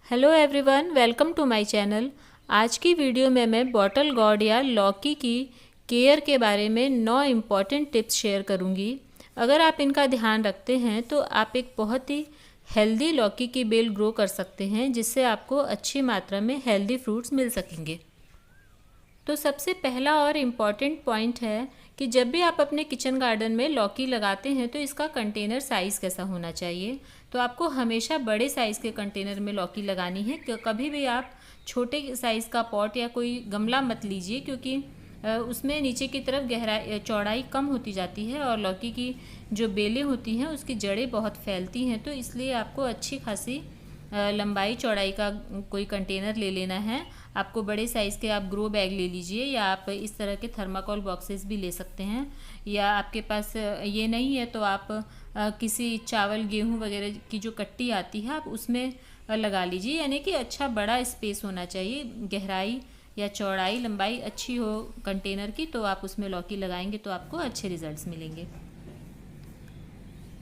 Hello everyone, welcome to my channel. आज की video में मैं बॉटल गॉर्ड या लौकी की केयर के बारे में 9 इम्पॉर्टेंट टिप्स शेयर करूंगी। अगर आप इनका ध्यान रखते हैं तो आप एक बहुत ही हेल्दी लौकी की बेल ग्रो कर सकते हैं, जिससे आपको अच्छी मात्रा में हेल्दी फ्रूट्स मिल सकेंगे। तो सबसे पहला और इम्पॉर्टेंट पॉइंट है कि जब भी आप अपने किचन गार्डन में लौकी लगाते हैं तो इसका कंटेनर साइज़ कैसा होना चाहिए। तो आपको हमेशा बड़े साइज़ के कंटेनर में लौकी लगानी है। कभी भी आप छोटे साइज़ का पॉट या कोई गमला मत लीजिए, क्योंकि उसमें नीचे की तरफ गहराई चौड़ाई कम होती जाती है और लौकी की जो बेलें होती हैं उसकी जड़ें बहुत फैलती हैं। तो इसलिए आपको अच्छी खासी लंबाई चौड़ाई का कोई कंटेनर ले लेना है। आपको बड़े साइज़ के आप ग्रो बैग ले लीजिए, या आप इस तरह के थर्माकोल बॉक्सेस भी ले सकते हैं, या आपके पास ये नहीं है तो आप किसी चावल गेहूं वगैरह की जो कट्टी आती है आप उसमें लगा लीजिए। यानी कि अच्छा बड़ा स्पेस होना चाहिए, गहराई या चौड़ाई लंबाई अच्छी हो कंटेनर की, तो आप उसमें लौकी लगाएंगे तो आपको अच्छे रिजल्ट्स मिलेंगे।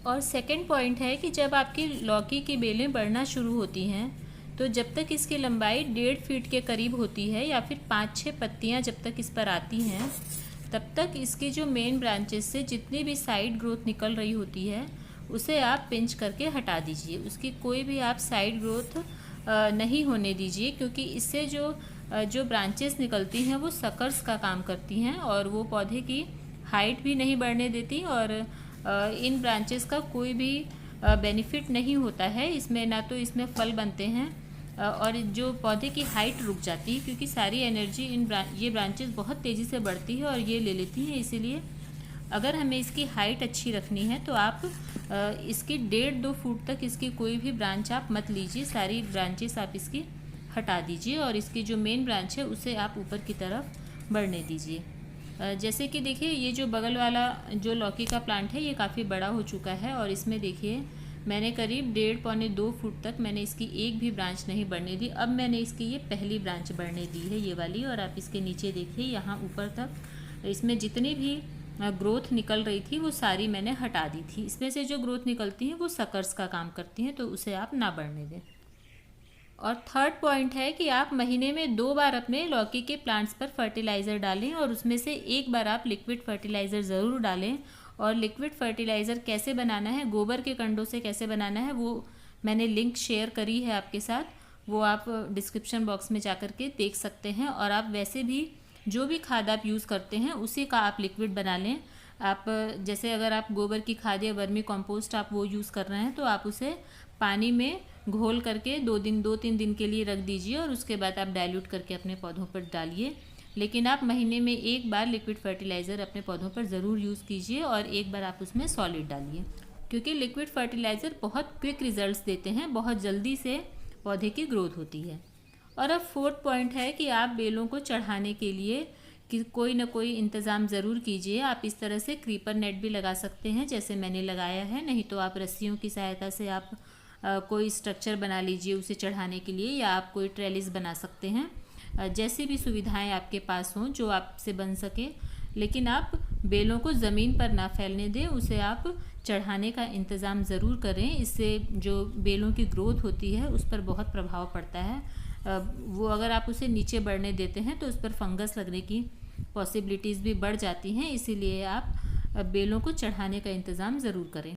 और सेकंड पॉइंट है कि जब आपकी लौकी की बेलें बढ़ना शुरू होती हैं तो जब तक इसकी लंबाई 1.5 फीट के करीब होती है या फिर 5-6 पत्तियां जब तक इस पर आती हैं, तब तक इसकी जो मेन ब्रांचेस से जितनी भी साइड ग्रोथ निकल रही होती है उसे आप पिंच करके हटा दीजिए। उसकी कोई भी आप साइड ग्रोथ नहीं होने दीजिए, क्योंकि इससे जो ब्रांचेस निकलती हैं वो सकर्स का काम करती हैं और वो पौधे की हाइट भी नहीं बढ़ने देती, और इन ब्रांचेस का कोई भी बेनिफिट नहीं होता है इसमें। ना तो इसमें फल बनते हैं और जो पौधे की हाइट रुक जाती है, क्योंकि सारी एनर्जी ये ब्रांचेस बहुत तेज़ी से बढ़ती है और ये ले लेती हैं। इसीलिए अगर हमें इसकी हाइट अच्छी रखनी है तो आप इसकी 1.5-2 फुट तक इसकी कोई भी ब्रांच आप मत लीजिए। सारी ब्रांचेस आप इसकी हटा दीजिए और इसकी जो मेन ब्रांच है उसे आप ऊपर की तरफ बढ़ने दीजिए। जैसे कि देखिए, ये जो बगल वाला जो लौकी का प्लांट है ये काफ़ी बड़ा हो चुका है और इसमें देखिए मैंने करीब 1.5-2 फुट तक मैंने इसकी एक भी ब्रांच नहीं बढ़ने दी। अब मैंने इसकी ये पहली ब्रांच बढ़ने दी है, ये वाली। और आप इसके नीचे देखिए, यहाँ ऊपर तक इसमें जितनी भी ग्रोथ निकल रही थी वो सारी मैंने हटा दी थी। इसमें से जो ग्रोथ निकलती हैं वो सकर्स का काम करती हैं, तो उसे आप ना बढ़ने दें। और थर्ड पॉइंट है कि आप महीने में 2 बार अपने लौकी के प्लांट्स पर फर्टिलाइज़र डालें और उसमें से एक बार आप लिक्विड फर्टिलाइज़र ज़रूर डालें। और लिक्विड फर्टिलाइज़र कैसे बनाना है, गोबर के कंडों से कैसे बनाना है, वो मैंने लिंक शेयर करी है आपके साथ, वो आप डिस्क्रिप्शन बॉक्स में जा कर के देख सकते हैं। और आप वैसे भी जो भी खाद आप यूज़ करते हैं उसी का आप लिक्विड बना लें। आप जैसे अगर आप गोबर की खाद या वर्मी कंपोस्ट आप वो यूज़ कर रहे हैं तो आप उसे पानी में घोल करके 2-3 दिन के लिए रख दीजिए और उसके बाद आप डाइल्यूट करके अपने पौधों पर डालिए। लेकिन आप महीने में एक बार लिक्विड फर्टिलाइज़र अपने पौधों पर ज़रूर यूज़ कीजिए और एक बार आप उसमें सॉलिड डालिए, क्योंकि लिक्विड फर्टिलाइज़र बहुत क्विक रिजल्ट्स देते हैं, बहुत जल्दी से पौधे की ग्रोथ होती है। और अब फोर्थ पॉइंट है कि आप बेलों को चढ़ाने के लिए कि कोई ना कोई इंतज़ाम ज़रूर कीजिए। आप इस तरह से क्रीपर नेट भी लगा सकते हैं जैसे मैंने लगाया है, नहीं तो आप रस्सियों की सहायता से आप कोई स्ट्रक्चर बना लीजिए उसे चढ़ाने के लिए, या आप कोई ट्रेलिस बना सकते हैं। जैसी भी सुविधाएं आपके पास हों जो आपसे बन सके, लेकिन आप बेलों को ज़मीन पर ना फैलने दें, उसे आप चढ़ाने का इंतज़ाम ज़रूर करें। इससे जो बेलों की ग्रोथ होती है उस पर बहुत प्रभाव पड़ता है। वो अगर आप उसे नीचे बढ़ने देते हैं तो उस पर फंगस लगने की पॉसिबिलिटीज़ भी बढ़ जाती हैं, इसीलिए आप बेलों को चढ़ाने का इंतज़ाम ज़रूर करें।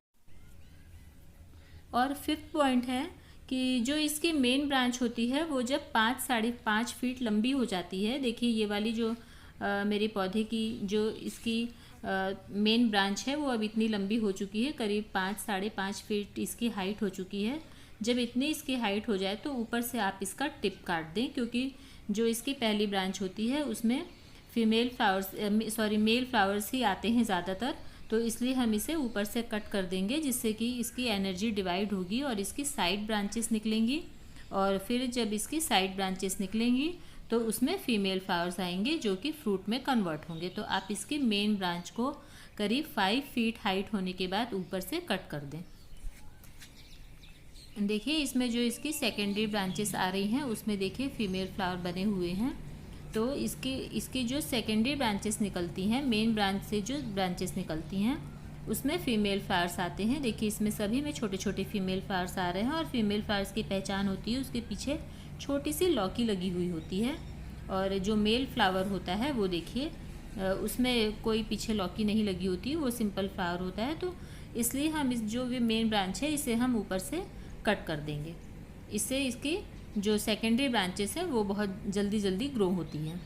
और फिफ्थ पॉइंट है कि जो इसकी मेन ब्रांच होती है वो जब 5-5.5 फीट लंबी हो जाती है, देखिए ये वाली जो मेरे पौधे की जो इसकी मेन ब्रांच है वो अब इतनी लंबी हो चुकी है, करीब 5-5.5 फीट इसकी हाइट हो चुकी है। जब इतनी इसकी हाइट हो जाए तो ऊपर से आप इसका टिप काट दें, क्योंकि जो इसकी पहली ब्रांच होती है उसमें मेल फ्लावर्स ही आते हैं ज़्यादातर, तो इसलिए हम इसे ऊपर से कट कर देंगे, जिससे कि इसकी एनर्जी डिवाइड होगी और इसकी साइड ब्रांचेस निकलेंगी। और फिर जब इसकी साइड ब्रांचेस निकलेंगी तो उसमें फीमेल फ्लावर्स आएंगे जो कि फ्रूट में कन्वर्ट होंगे। तो आप इसकी मेन ब्रांच को करीब 5 फीट हाइट होने के बाद ऊपर से कट कर दें। देखिए इसमें जो इसकी सेकेंडरी ब्रांचेस आ रही हैं उसमें देखिए फीमेल फ्लावर बने हुए हैं। तो इसकी जो सेकेंडरी ब्रांचेस निकलती हैं, मेन ब्रांच से जो ब्रांचेस निकलती हैं उसमें फीमेल फ्लावर्स आते हैं। देखिए इसमें सभी में छोटे छोटे फीमेल फ्लावर्स आ रहे हैं, और फीमेल फ्लावर्स की पहचान होती है उसके पीछे छोटी सी लौकी लगी हुई होती है। और जो मेल फ्लावर होता है वो देखिए उसमें कोई पीछे लौकी नहीं लगी होती, वो सिंपल फ्लावर होता है। तो इसलिए हम इस जो भी मेन ब्रांच है इसे हम ऊपर से कट कर देंगे, इससे इसकी जो सेकेंडरी ब्रांचेस हैं वो बहुत जल्दी जल्दी ग्रो होती हैं।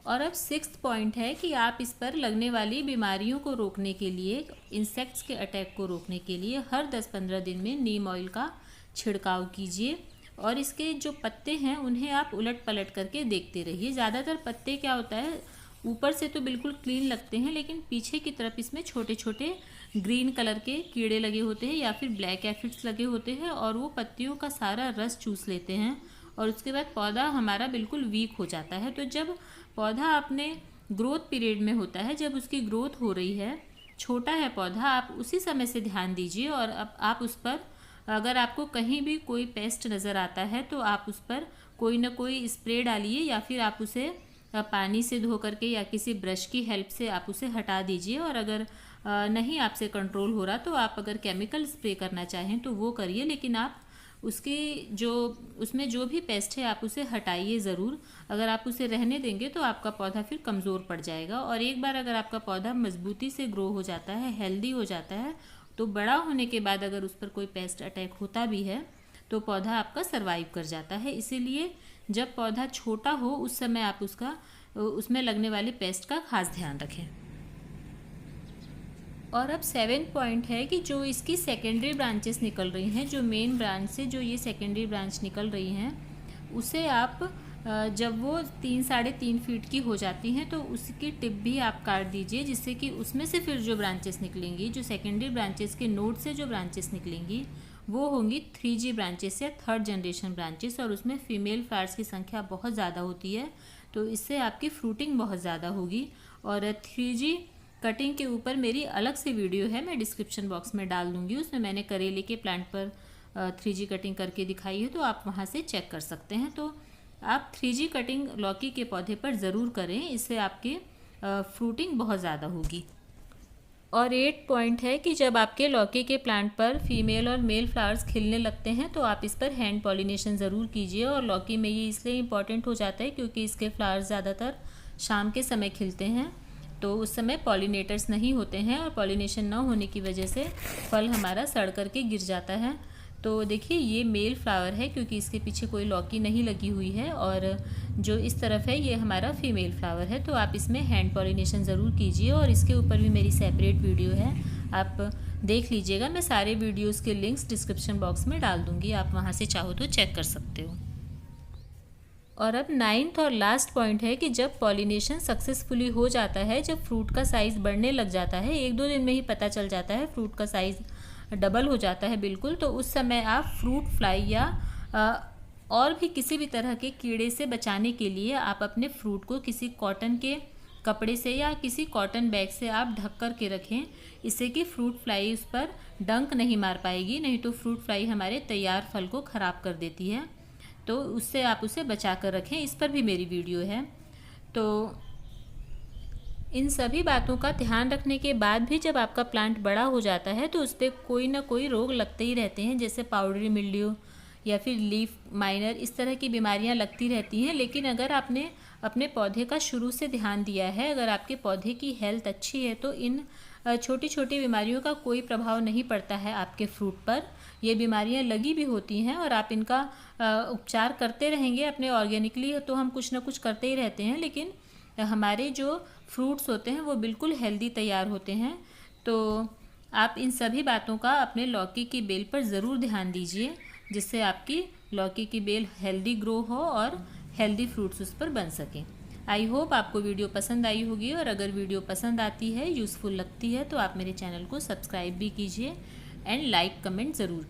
और अब 6th पॉइंट है कि आप इस पर लगने वाली बीमारियों को रोकने के लिए, इंसेक्ट्स के अटैक को रोकने के लिए हर 10-15 दिन में नीम ऑयल का छिड़काव कीजिए। और इसके जो पत्ते हैं उन्हें आप उलट पलट करके देखते रहिए। ज़्यादातर पत्ते क्या होता है, ऊपर से तो बिल्कुल क्लीन लगते हैं, लेकिन पीछे की तरफ इसमें छोटे छोटे ग्रीन कलर के कीड़े लगे होते हैं या फिर ब्लैक एफिड्स लगे होते हैं, और वो पत्तियों का सारा रस चूस लेते हैं, और उसके बाद पौधा हमारा बिल्कुल वीक हो जाता है। तो जब पौधा अपने ग्रोथ पीरियड में होता है, जब उसकी ग्रोथ हो रही है, छोटा है पौधा, आप उसी समय से ध्यान दीजिए। और अब आप उस पर, अगर आपको कहीं भी कोई पेस्ट नज़र आता है तो आप उस पर कोई ना कोई स्प्रे डालिए, या फिर आप उसे पानी से धो करके या किसी ब्रश की हेल्प से आप उसे हटा दीजिए। और अगर नहीं आपसे कंट्रोल हो रहा तो आप अगर केमिकल स्प्रे करना चाहें तो वो करिए, लेकिन आप उसमें जो भी पेस्ट है आप उसे हटाइए ज़रूर। अगर आप उसे रहने देंगे तो आपका पौधा फिर कमज़ोर पड़ जाएगा। और एक बार अगर आपका पौधा मजबूती से ग्रो हो जाता है, हेल्दी हो जाता है, तो बड़ा होने के बाद अगर उस पर कोई पेस्ट अटैक होता भी है तो पौधा आपका सर्वाइव कर जाता है। इसीलिए जब पौधा छोटा हो उस समय आप उसमें लगने वाली पेस्ट का खास ध्यान रखें। और अब 7th पॉइंट है कि जो इसकी सेकेंडरी ब्रांचेस निकल रही हैं, जो मेन ब्रांच से जो ये सेकेंडरी ब्रांच निकल रही हैं, उसे आप जब वो 3-3.5 फीट की हो जाती हैं तो उसकी टिप भी आप काट दीजिए, जिससे कि उसमें से फिर जो ब्रांचेस निकलेंगी, जो सेकेंडरी ब्रांचेस के नोड से जो ब्रांचेस निकलेंगी वो होंगी 3G ब्रांचेस या 3rd जनरेशन ब्रांचेस, और उसमें फीमेल फ्लावर्स की संख्या बहुत ज़्यादा होती है, तो इससे आपकी फ्रूटिंग बहुत ज़्यादा होगी। और 3G कटिंग के ऊपर मेरी अलग से वीडियो है, मैं डिस्क्रिप्शन बॉक्स में डाल दूँगी, उसमें मैंने करेले के प्लांट पर 3G कटिंग करके दिखाई है, तो आप वहाँ से चेक कर सकते हैं। तो आप 3G कटिंग लौकी के पौधे पर ज़रूर करें, इससे आपकी फ्रूटिंग बहुत ज़्यादा होगी। और 8 पॉइंट है कि जब आपके लौकी के प्लांट पर फीमेल और मेल फ्लावर्स खिलने लगते हैं तो आप इस पर हैंड पॉलिनेशन ज़रूर कीजिए। और लौकी में ये इसलिए इम्पॉर्टेंट हो जाता है क्योंकि इसके फ्लावर्स ज़्यादातर शाम के समय खिलते हैं, तो उस समय पॉलिनेटर्स नहीं होते हैं, और पॉलिनेशन न होने की वजह से फल हमारा सड़ करके गिर जाता है। तो देखिए ये मेल फ्लावर है क्योंकि इसके पीछे कोई लौकी नहीं लगी हुई है, और जो इस तरफ है ये हमारा फीमेल फ्लावर है। तो आप इसमें हैंड पॉलिनेशन ज़रूर कीजिए, और इसके ऊपर भी मेरी सेपरेट वीडियो है, आप देख लीजिएगा। मैं सारे वीडियोज़ के लिंक्स डिस्क्रिप्शन बॉक्स में डाल दूँगी, आप वहाँ से चाहो तो चेक कर सकते हो। और अब 9th और लास्ट पॉइंट है कि जब पॉलिनेशन सक्सेसफुली हो जाता है, जब फ्रूट का साइज़ बढ़ने लग जाता है, 1-2 दिन में ही पता चल जाता है, फ्रूट का साइज़ डबल हो जाता है बिल्कुल, तो उस समय आप फ्रूट फ्लाई या और भी किसी भी तरह के कीड़े से बचाने के लिए आप अपने फ्रूट को किसी कॉटन के कपड़े से या किसी कॉटन बैग से आप ढक कर के रखें, इससे कि फ्रूट फ्लाई उस पर डंक नहीं मार पाएगी, नहीं तो फ्रूट फ्लाई हमारे तैयार फल को ख़राब कर देती है, तो उससे आप उसे बचा कर रखें। इस पर भी मेरी वीडियो है। तो इन सभी बातों का ध्यान रखने के बाद भी जब आपका प्लांट बड़ा हो जाता है तो उस पर कोई ना कोई रोग लगते ही रहते हैं, जैसे पाउडरी मिल्ड्यू या फिर लीफ माइनर, इस तरह की बीमारियां लगती रहती हैं। लेकिन अगर आपने अपने पौधे का शुरू से ध्यान दिया है, अगर आपके पौधे की हेल्थ अच्छी है, तो इन छोटी छोटी बीमारियों का कोई प्रभाव नहीं पड़ता है आपके फ्रूट पर। ये बीमारियां लगी भी होती हैं और आप इनका उपचार करते रहेंगे अपने ऑर्गेनिकली, तो हम कुछ ना कुछ करते ही रहते हैं, लेकिन हमारे जो फ्रूट्स होते हैं वो बिल्कुल हेल्दी तैयार होते हैं। तो आप इन सभी बातों का अपने लौकी की बेल पर ज़रूर ध्यान दीजिए, जिससे आपकी लौकी की बेल हेल्दी ग्रो हो और हेल्दी फ्रूट्स उस पर बन सकें। आई होप आपको वीडियो पसंद आई होगी, और अगर वीडियो पसंद आती है, यूज़फुल लगती है, तो आप मेरे चैनल को सब्सक्राइब भी कीजिए एंड लाइक कमेंट ज़रूर